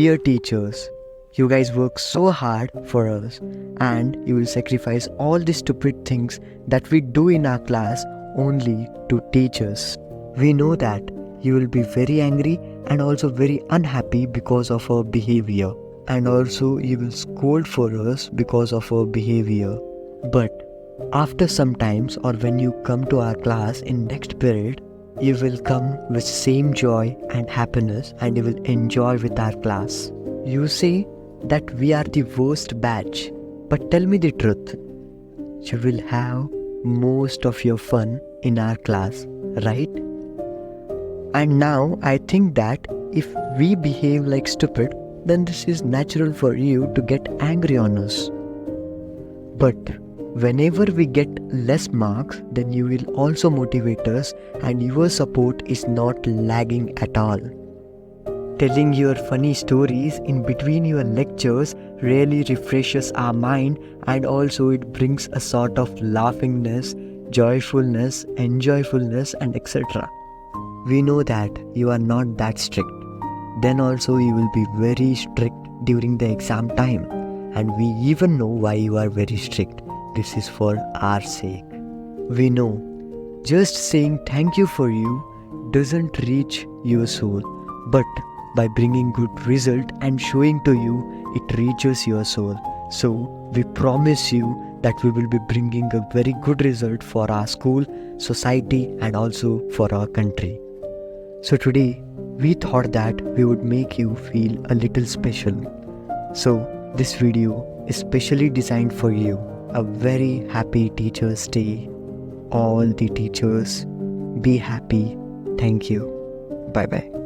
dear teachers, you guys work so hard for us and you will sacrifice all the stupid things that we do in our class only to teach us. We know that you will be very angry and also very unhappy because of our behavior, and also you will scold for us because of our behavior. But after some times, or when you come to our class in next period, you will come with same joy and happiness and you will enjoy with our class. You say that we are the worst batch, but tell me the truth. You will have most of your fun in our class, right? And now I think that if we behave like stupid, then this is natural for you to get angry on us. But whenever we get less marks, then you will also motivate us and your support is not lagging at all. Telling your funny stories in between your lectures really refreshes our mind, and also it brings a sort of laughingness, joyfulness, enjoyfulness, and etc. We know that you are not that strict. Then also you will be very strict during the exam time. And we even know why you are very strict. This is for our sake. We know just saying thank you for you doesn't reach your soul. But by bringing good result and showing to you, it reaches your soul. So we promise you that we will be bringing a very good result for our school, society, and also for our country. So today, we thought that we would make you feel a little special. So this video is specially designed for you. A very happy Teachers' Day. All the teachers, be happy. Thank you. Bye bye.